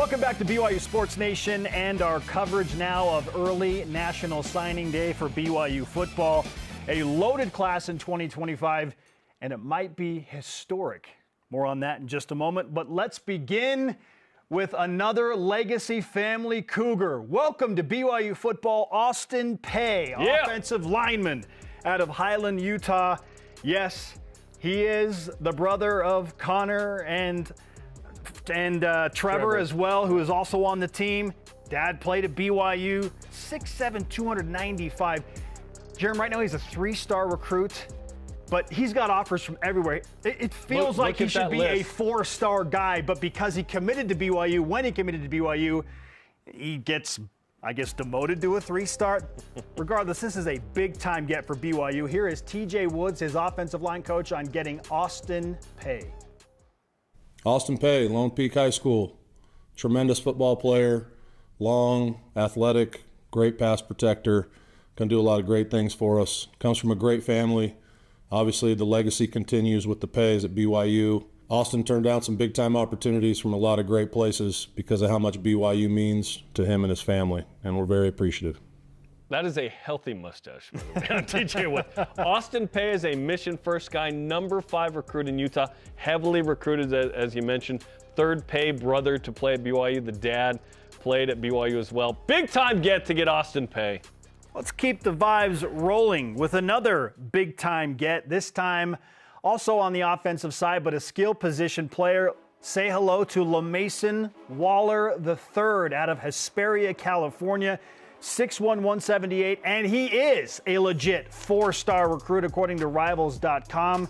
Welcome back to BYU Sports Nation and our coverage now of early National Signing Day for BYU Football. A loaded class in 2025, and it might be historic. More on that in just a moment, but let's begin with another legacy family Cougar. Welcome to BYU Football, Austin Payne, offensive lineman out of Highland, Utah. Yes, he is the brother of Connor and Trevor as well, who is also on the team. Dad played at BYU, 6'7", 295. Jarom, right now he's a 3-star recruit, but he's got offers from everywhere. It feels like he should be a 4-star guy, but because he committed to BYU, when he committed to BYU, he gets, I guess, demoted to a 3-star. Regardless, this is a big-time get for BYU. Here is TJ Woods, his offensive line coach, on getting Austin Payne. Austin Payne, Lone Peak High School. Tremendous football player, long, athletic, great pass protector. Can do a lot of great things for us. Comes from a great family. Obviously, the legacy continues with the Paynes at BYU. Austin turned down some big-time opportunities from a lot of great places because of how much BYU means to him and his family, and we're very appreciative. That is a healthy mustache. TJ Wood. Austin Payne is a mission-first guy, number 5 recruit in Utah, heavily recruited, as you mentioned. Third Payne brother to play at BYU. The dad played at BYU as well. Big-time get Austin Payne. Let's keep the vibes rolling with another big-time get, this time also on the offensive side, but a skill position player. Say hello to LaMason Waller III out of Hesperia, California. 6'1", 178, and he is a legit 4-star recruit according to Rivals.com.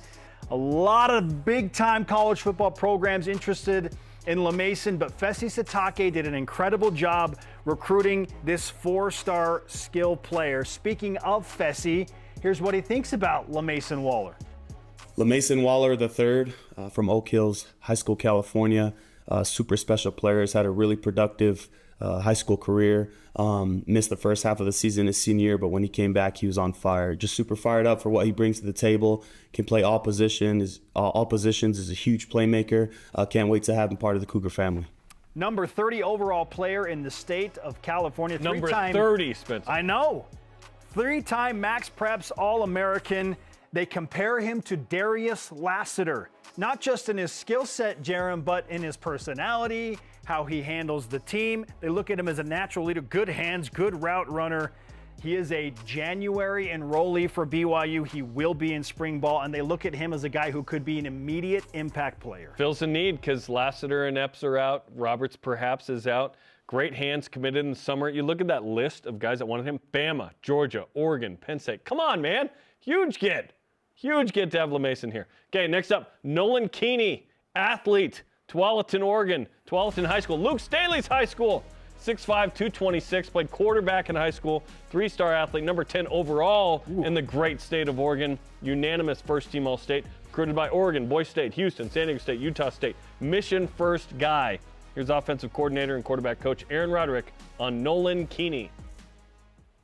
A lot of big-time college football programs interested in LaMason, but Fesi Sitake did an incredible job recruiting this 4-star skill player. Speaking of Fesi, here's what he thinks about LaMason Waller. LaMason Waller III from Oak Hills High School, California. Super special player. Has had a really productive high school career. Missed the first half of the season his senior year, but when he came back, he was on fire. Just super fired up for what he brings to the table. Can play all positions. All positions. Is a huge playmaker. Can't wait to have him part of the Cougar family. Number 30 overall player in the state of California. Number 30, Spencer. I know. 3-time Max Preps All-American. They compare him to Darius Lassiter. Not just in his skill set, Jarom, but in his personality, how he handles the team. They look at him as a natural leader, good hands, good route runner. He is a January enrollee for BYU. He will be in spring ball, and they look at him as a guy who could be an immediate impact player. Fills a need because Lassiter and Epps are out. Roberts perhaps is out. Great hands committed in the summer. You look at that list of guys that wanted him. Bama, Georgia, Oregon, Penn State. Come on, man. Huge get. Huge get to have LaMason here. Okay, next up, Nolan Keeney, athlete, Tualatin, Oregon, Tualatin High School. Luke Staley's high school, 6'5", 226, played quarterback in high school, 3-star athlete, number 10 overall in the great state of Oregon, unanimous first-team All-State, recruited by Oregon, Boise State, Houston, San Diego State, Utah State, mission-first guy. Here's offensive coordinator and quarterback coach Aaron Roderick on Nolan Keeney.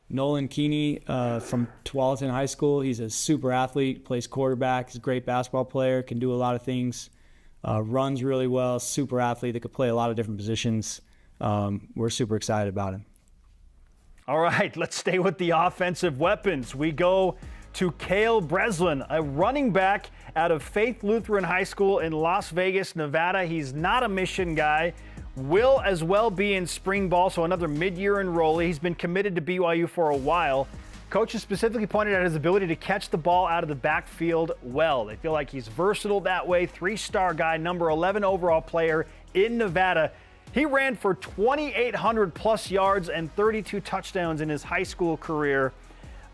Nolan Keeney from Tualatin High School. He's a super athlete, plays quarterback. He's a great basketball player, can do a lot of things, runs really well, super athlete that could play a lot of different positions. We're super excited about him. All right, let's stay with the offensive weapons. We go to Cale Breslin, a running back out of Faith Lutheran High School in Las Vegas, Nevada. He's not a mission guy. Will as well be in spring ball, so another mid-year enrollee. He's been committed to BYU for a while. Coaches specifically pointed out his ability to catch the ball out of the backfield well. They feel like he's versatile that way. 3-star guy, number 11 overall player in Nevada. He ran for 2,800 plus yards and 32 touchdowns in his high school career.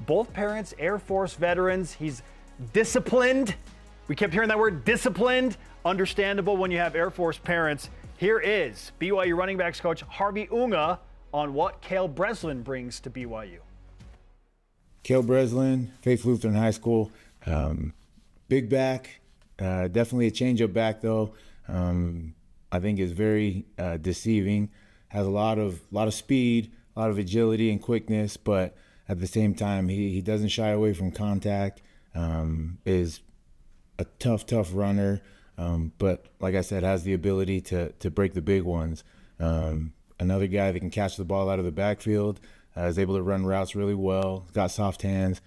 Both parents, Air Force veterans. He's disciplined. We kept hearing that word, disciplined. Understandable when you have Air Force parents. Here is BYU running backs coach Harvey Unga on what Cale Breslin brings to BYU. Cale Breslin, Faith Lutheran High School, big back, definitely a change-up back though. I think is very deceiving. Has a lot of speed, a lot of agility and quickness, but at the same time he doesn't shy away from contact. Is a tough runner. But like I said, has the ability to break the big ones. Another guy that can catch the ball out of the backfield, is able to run routes really well, got soft hands.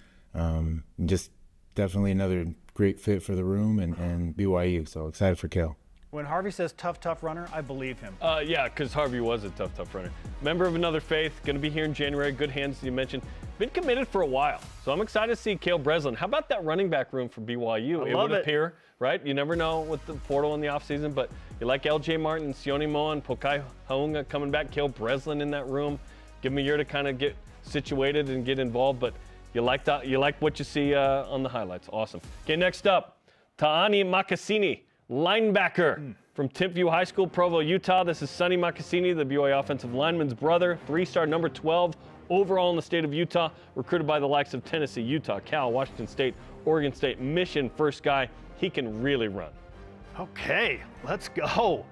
Just definitely another great fit for the room and BYU. So excited for Kale. When Harvey says tough runner, I believe him. Yeah, because Harvey was a tough runner. Member of another faith, going to be here in January. Good hands, as you mentioned. Been committed for a while, so I'm excited to see Cale Breslin. How about that running back room for BYU? I love would it. appear, right? You never know with the portal in the offseason, but you like L.J. Martin, Sione Moan, Pokai Haunga coming back, Cale Breslin in that room. Give him a year to kind of get situated and get involved, but you like that. You like what you see on the highlights. Awesome. Okay, next up, Ta'ani Makasini, linebacker from Timpview High School, Provo, Utah. This is Sonny Makasini, the BYU offensive lineman's brother, 3-star, number 12 overall in the state of Utah, recruited by the likes of Tennessee, Utah, Cal, Washington State, Oregon State, Mission. First guy, he can really run. Okay, let's go.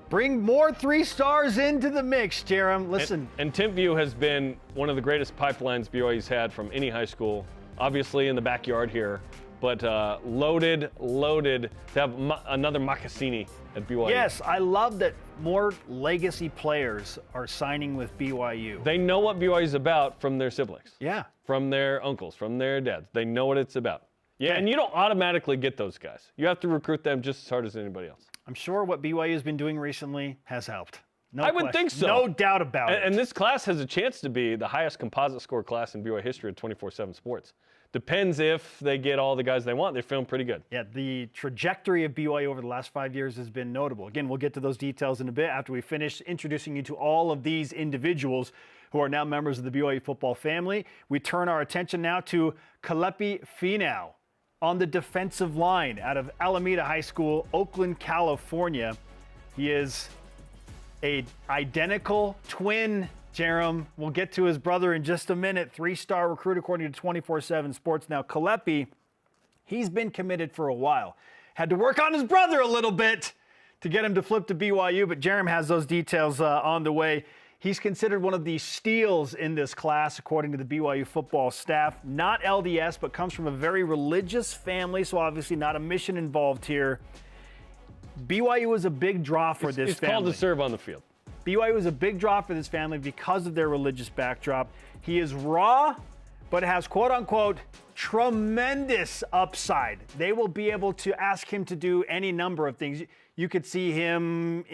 Bring more 3-stars into the mix, Jarom. Listen. And Timpview has been one of the greatest pipelines BYU's had from any high school, obviously in the backyard here, but loaded to have another Makasini at BYU. Yes, I love that more legacy players are signing with BYU. They know what BYU's about from their siblings. Yeah. From their uncles, from their dads. They know what it's about. Yeah, and you don't automatically get those guys. You have to recruit them just as hard as anybody else. I'm sure what BYU has been doing recently has helped. No I would question. think so. No doubt about it. And this class has a chance to be the highest composite score class in BYU history at 24/7 Sports. Depends if they get all the guys they want. They're feeling pretty good. Yeah, the trajectory of BYU over the last 5 years has been notable. Again, we'll get to those details in a bit after we finish introducing you to all of these individuals who are now members of the BYU football family. We turn our attention now to Kalepi Finau on the defensive line out of Alameda High School, Oakland, California. He is an identical twin, Jarom. We'll get to his brother in just a minute. 3-star recruit according to 24/7 Sports. Now, Kalepi, he's been committed for a while. Had to work on his brother a little bit to get him to flip to BYU, but Jarom has those details on the way. He's considered one of the steals in this class, according to the BYU football staff. Not LDS, but comes from a very religious family, so obviously not a mission involved here. BYU was a big draw for this family. It's called to serve on the field. BYU was a big draw for this family because of their religious backdrop. He is raw, but has quote-unquote tremendous upside. They will be able to ask him to do any number of things. You could see him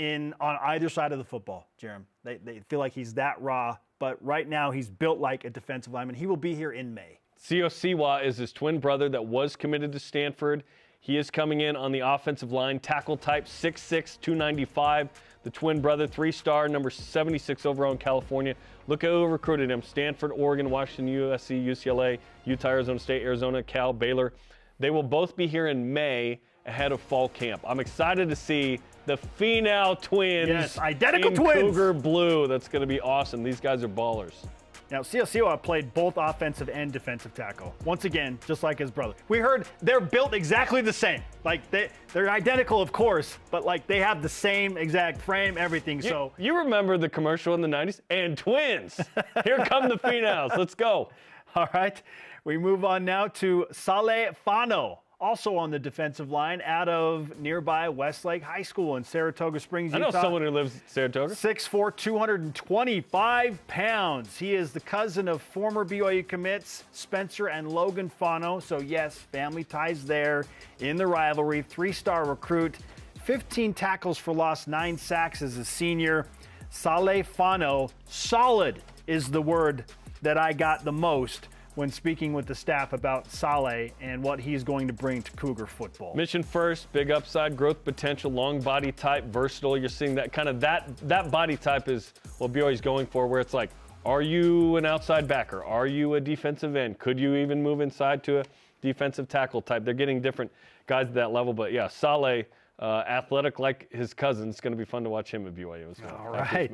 on either side of the football, Jarom. They feel like he's that raw, but right now he's built like a defensive lineman. He will be here in May. Sio Siwa is his twin brother that was committed to Stanford. He is coming in on the offensive line, tackle type, 6'6", 295. The twin brother, 3-star, number 76 overall in California. Look at who recruited him: Stanford, Oregon, Washington, USC, UCLA, Utah, Arizona State, Arizona, Cal, Baylor. They will both be here in May ahead of fall camp. I'm excited to see the Finau twins. Yes, identical in twins. Cougar blue. That's going to be awesome. These guys are ballers. Now, Siwa played both offensive and defensive tackle. Once again, just like his brother. We heard they're built exactly the same. Like, they're identical, of course, but, like, they have the same exact frame, everything. You remember the commercial in the 90s? And twins. Here come the Finaus. Let's go. All right. We move on now to Saleh Fano, also on the defensive line out of nearby Westlake High School in Saratoga Springs, Utah. I know someone who lives in Saratoga. 6'4", 225 pounds. He is the cousin of former BYU commits Spencer and Logan Fano. So, yes, family ties there in the rivalry. 3-star recruit, 15 tackles for loss, 9 sacks as a senior. Saleh Fano, solid is the word that I got the most when speaking with the staff about Saleh and what he's going to bring to Cougar football. Mission first, big upside, growth potential, long body type, versatile. You're seeing that kind of that body type is what BYU's going for, where it's like, are you an outside backer? Are you a defensive end? Could you even move inside to a defensive tackle type? They're getting different guys at that level, but yeah, Saleh, athletic like his cousin. It's going to be fun to watch him at BYU as well. All right.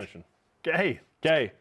Okay.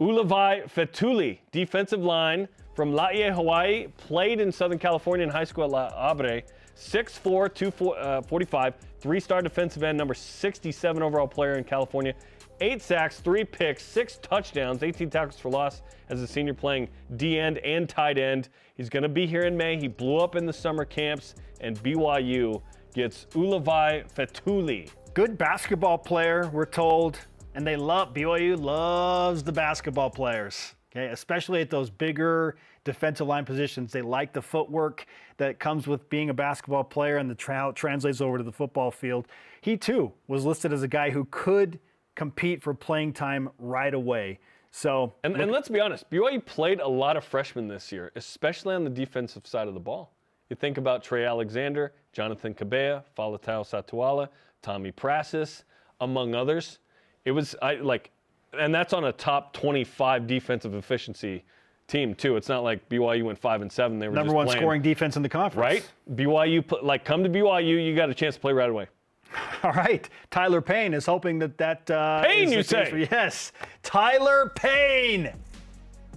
Ulavai Fetuli, defensive line from Laie, Hawaii, played in Southern California in high school at La Abre. 6'4", 245, 3-star defensive end, number 67 overall player in California. 8 sacks, 3 picks, 6 touchdowns, 18 tackles for loss as a senior playing D-end and tight end. He's going to be here in May. He blew up in the summer camps, and BYU gets Ulavai Fetuli. Good basketball player, we're told. And BYU loves the basketball players, okay? Especially at those bigger defensive line positions. They like the footwork that comes with being a basketball player and how it translates over to the football field. He, too, was listed as a guy who could compete for playing time right away. So, and let's be honest, BYU played a lot of freshmen this year, especially on the defensive side of the ball. You think about Trey Alexander, Jonathan Cabea, Falatau Satuala, Tommy Prasis, among others. It was and that's on a top 25 defensive efficiency team too. It's not like BYU went 5-7. They were number just one playing, scoring defense in the conference, right? BYU come to BYU, you got a chance to play right away. All right, Tyler Payne is hoping that Payne, you say? Yes, Tyler Payne.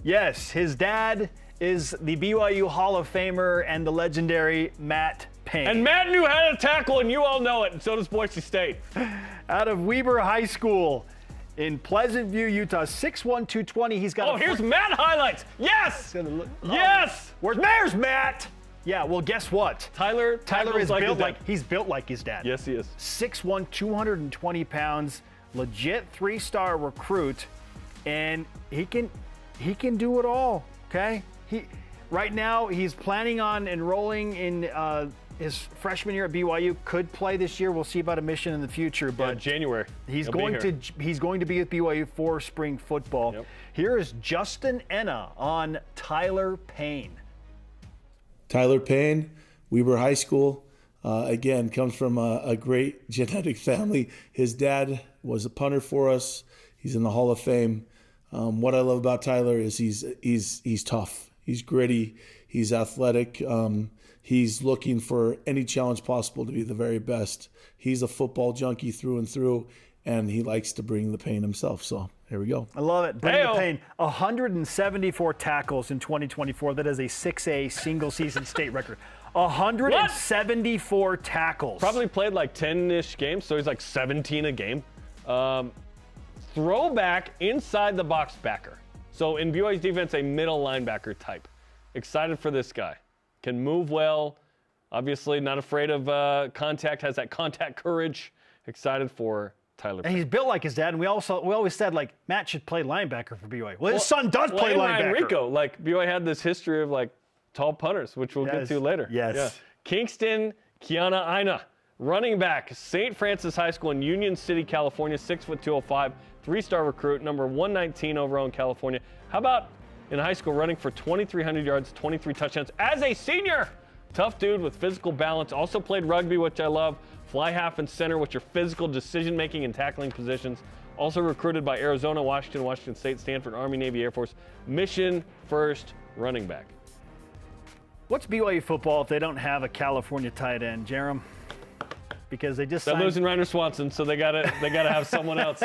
Yes, his dad is the BYU Hall of Famer and the legendary Matt Payne. And Matt knew how to tackle, and you all know it, and so does Boise State. Out of Weber High School in Pleasant View, Utah, 6'1", 220. He's got. Here's Matt highlights. Yes. Yes. Where's Matt? Yeah. Well, guess what? Tyler is he's built like his dad. Yes, he is. 6'1", 220 pounds, legit 3-star recruit, and he can do it all. Okay. Right now he's planning on enrolling in his freshman year at BYU. Could play this year. We'll see about admission in the future. But January. He's going to be with BYU for spring football. Yep. Here is Justin Enna on Tyler Payne. Tyler Payne, Weber High School. Again, comes from a great genetic family. His dad was a punter for us. He's in the Hall of Fame. What I love about Tyler is he's tough. He's gritty. He's athletic. He's looking for any challenge possible to be the very best. He's a football junkie through and through, and he likes to bring the pain himself. So here we go. I love it. Bring the pain. 174 tackles in 2024. That is a 6A single-season state record. 174 tackles. Probably played like 10-ish games, so he's like 17 a game. Throwback inside the box backer. So in BYU's defense, a middle linebacker type. Excited for this guy. Can move well. Obviously not afraid of contact. Has that contact courage. Excited for Tyler Payne. And he's built like his dad. And we always said Matt should play linebacker for BYU. Well, his son does play linebacker. Rico, BYU had this history of tall punters, which we'll get to later. Yes. Yeah. Kingston Kiana Aina, running back, St. Francis High School in Union City, California, 6'2", 205. 3-star recruit, number 119 overall in California. How about in high school running for 2,300 yards, 23 touchdowns as a senior? Tough dude with physical balance. Also played rugby, which I love. Fly half and center, which are physical decision-making and tackling positions. Also recruited by Arizona, Washington State, Stanford, Army, Navy, Air Force. Mission first running back. What's BYU football if they don't have a California tight end, Jarom? Because they're losing Reiner Swanson, so they gotta have someone else.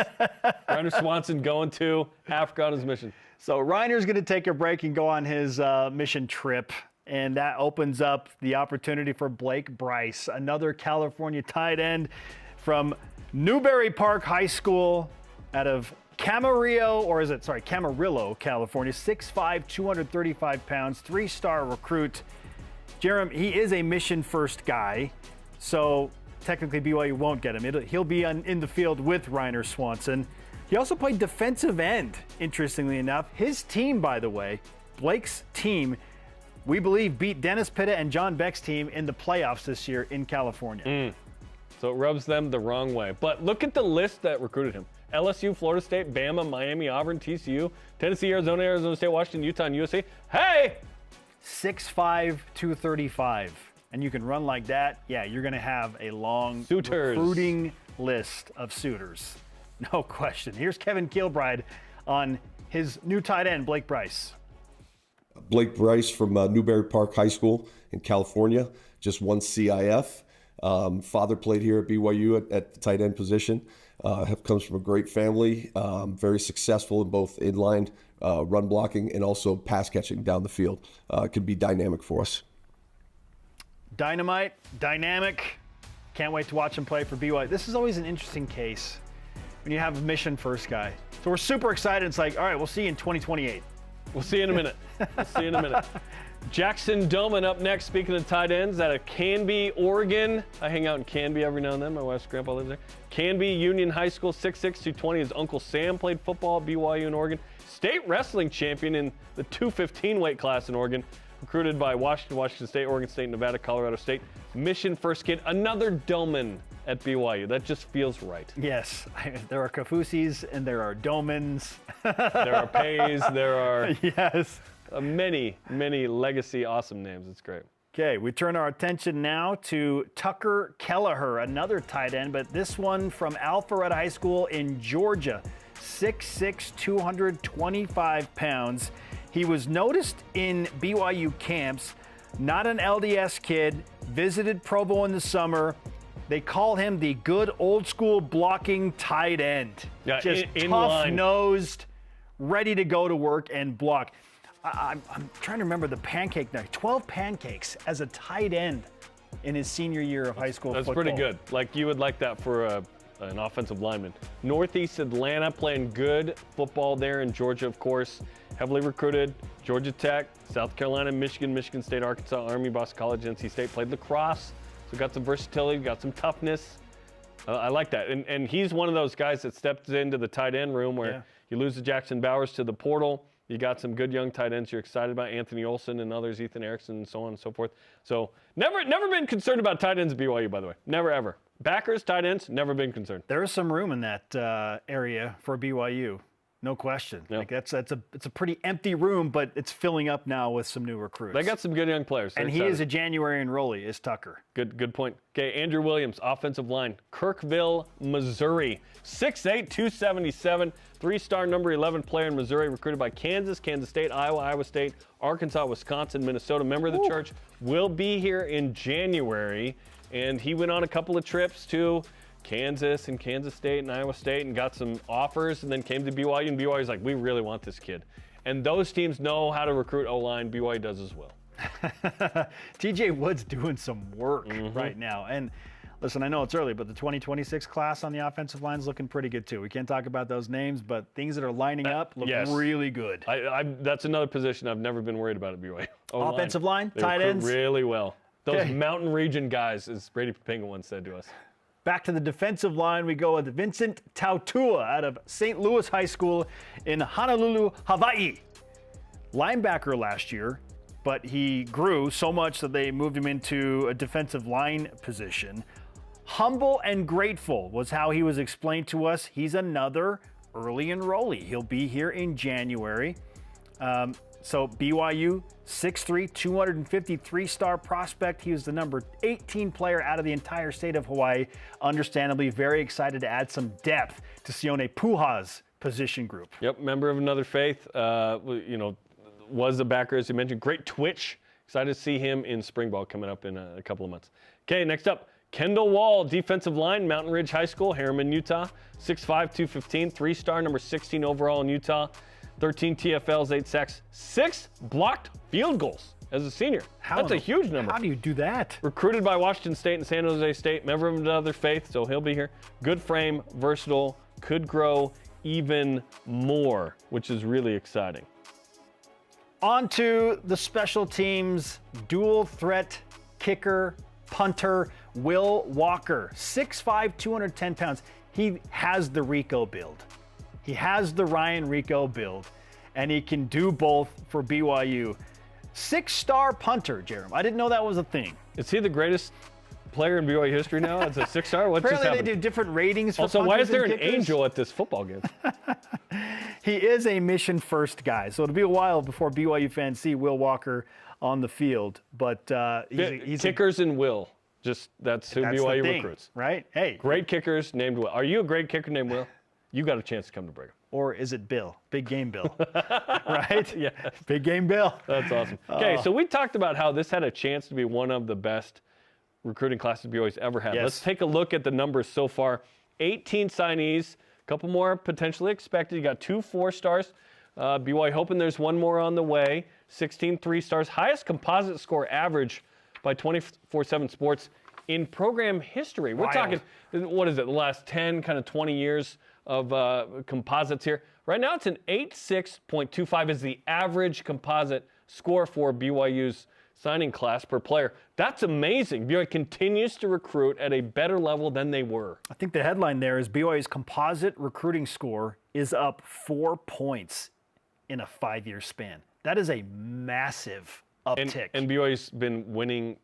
Reiner Swanson going to Africa on his mission. So Reiner's going to take a break and go on his mission trip, and that opens up the opportunity for Blake Bryce, another California tight end from Newberry Park High School out of Camarillo, California. 6'5", 235 pounds, 3-star recruit. Jarom, he is a mission first guy, so technically BYU won't get him. He'll be in the field with Reiner Swanson. He also played defensive end, interestingly enough. His team, by the way, Blake's team, we believe beat Dennis Pitta and John Beck's team in the playoffs this year in California. So it rubs them the wrong way. But look at the list that recruited him. LSU, Florida State, Bama, Miami, Auburn, TCU, Tennessee, Arizona State, Washington, Utah, and USC. Hey! 6'5", 235. And you can run like that, yeah, you're going to have a long recruiting list of suitors. No question. Here's Kevin Kilbride on his new tight end, Blake Bryce. Blake Bryce from Newberry Park High School in California, just won CIF. Father played here at BYU at the tight end position. Comes from a great family, very successful in both inline run blocking and also pass catching down the field. Could be dynamic for us. Dynamite, dynamic. Can't wait to watch him play for BYU. This is always an interesting case when you have a mission first guy. So we're super excited. It's like, all right, we'll see you in 2028. We'll see you in a minute. Jackson Doman up next. Speaking of tight ends, out of Canby, Oregon. I hang out in Canby every now and then. My wife's grandpa lives there. Canby Union High School, 6'6", 220. His Uncle Sam played football at BYU in Oregon. State wrestling champion in the 215 weight class in Oregon. Recruited by Washington State, Oregon State, Nevada, Colorado State. Mission first kid. Another Doman at BYU. That just feels right. Yes. There are Kafusis and there are Domans. There are Pays. There are yes. Many, many legacy awesome names. It's great. Okay, we turn our attention now to Tucker Kelleher, another tight end, but this one from Alpharetta High School in Georgia, 6'6", 225 pounds. He was noticed in BYU camps, not an LDS kid, visited Provo in the summer. They call him the good old school blocking tight end. Yeah, just in line. tough-nosed, ready to go to work and block. I'm trying to remember the pancake night. 12 pancakes as a tight end in his senior year of high school football. That's pretty good. Like, you would like that for an offensive lineman. Northeast Atlanta playing good football there in Georgia, of course. Heavily recruited. Georgia Tech, South Carolina, Michigan, Michigan State, Arkansas, Army, Boston College, NC State. Played lacrosse, so got some versatility, got some toughness. I like that. And he's one of those guys that stepped into the tight end room where you lose to Jackson Bowers to the portal. You got some good young tight ends you're excited about, Anthony Olson and others, Ethan Erickson, and so on and so forth. So never been concerned about tight ends at BYU, by the way. Never, ever. Backers, tight ends, never been concerned. There is some room in that area for BYU, no question. Yep. Like it's a pretty empty room, but it's filling up now with some new recruits. They got some good young players. And he is a January enrollee, is Tucker. Good point. Okay, Andrew Williams, offensive line, Kirkville, Missouri. 6'8", 277, three-star number 11 player in Missouri, recruited by Kansas, Kansas State, Iowa, Iowa State, Arkansas, Wisconsin, Minnesota. Member of the church, will be here in January. And he went on a couple of trips to Kansas and Kansas State and Iowa State and got some offers and then came to BYU. And BYU's like, we really want this kid. And those teams know how to recruit O-line. BYU does as well. TJ Wood's doing some work right now. And listen, I know it's early, but the 2026 class on the offensive line is looking pretty good too. We can't talk about those names, but things that are lining up look really good. That's another position I've never been worried about at BYU. O-line. Offensive line, they tight ends. Really well. Those mountain region guys, as Brady Papinga once said to us. Back to the defensive line, we go with Vincent Tautua out of St. Louis High School in Honolulu, Hawaii. Linebacker last year, but he grew so much that they moved him into a defensive line position. Humble and grateful was how he was explained to us. He's another early enrollee. He'll be here in January. So BYU, 6'3", 253-star prospect. He was the number 18 player out of the entire state of Hawaii. Understandably, very excited to add some depth to Sione Puha's position group. Yep, member of another faith. Was a backer, as you mentioned. Great twitch. Excited to see him in spring ball coming up in a couple of months. Okay, next up, Kendall Wall, defensive line, Mountain Ridge High School, Harriman, Utah. 6'5", 215, three-star, number 16 overall in Utah. 13 TFLs, 8 sacks, 6 blocked field goals as a senior. That's a huge number. How do you do that? Recruited by Washington State and San Jose State, member of another faith, so he'll be here. Good frame, versatile, could grow even more, which is really exciting. On to the special teams, dual threat kicker, punter, Will Walker, 6'5", 210 pounds. He has the Rico build. He has the Ryan Rico build, and he can do both for BYU. 6-star punter, Jarom. I didn't know that was a thing. Is he the greatest player in BYU history now? It's a 6-star? What just happened? Apparently they do different ratings for Also, why is there an kickers? angel at this football game? He is a mission-first guy, so it'll be a while before BYU fans see Will Walker on the field. But he's kickers and Will. That's who BYU recruits. Right? Hey. Great kickers named Will. Are you a great kicker named Will? You got a chance to come to Brigham. Or is it Bill? Big game Bill. Right? Yeah. Big game Bill. That's awesome. Okay, so we talked about how this had a chance to be one of the best recruiting classes BYU's ever had. Yes. Let's take a look at the numbers so far. 18 signees, a couple more potentially expected. You got 2 4-stars. BYU hoping there's one more on the way. 16 3-stars. Highest composite score average by 24/7 Sports in program history. We're talking, what is it, the last 10, kind of 20 years of composites here. Right now it's an 86.25 is the average composite score for BYU's signing class per player. That's amazing. BYU continues to recruit at a better level than they were. I think the headline there is BYU's composite recruiting score is up 4 points in a 5-year span. That is a massive uptick. And BYU's been winning,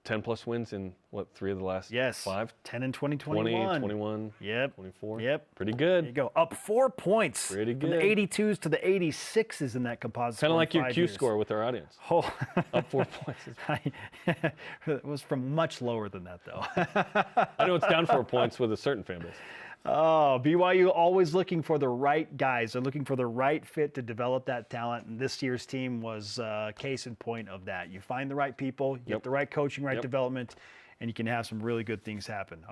10-plus wins in, 3 of the last 5? 10 in 2021. 20, 21, Yep. 24. Yep. Pretty good. There you go. Up 4 points. Pretty From good. the 82s to the 86s in that composite Kind of score in like your 5 Q years. score with our audience. Oh. Up 4 points. It was from much lower than that, though. I know it's down 4 points with a certain fan base. Oh, BYU always looking for the right guys. They're looking for the right fit to develop that talent, and this year's team was a case in point of that. You find the right people, you get the right coaching, right development, and you can have some really good things happen.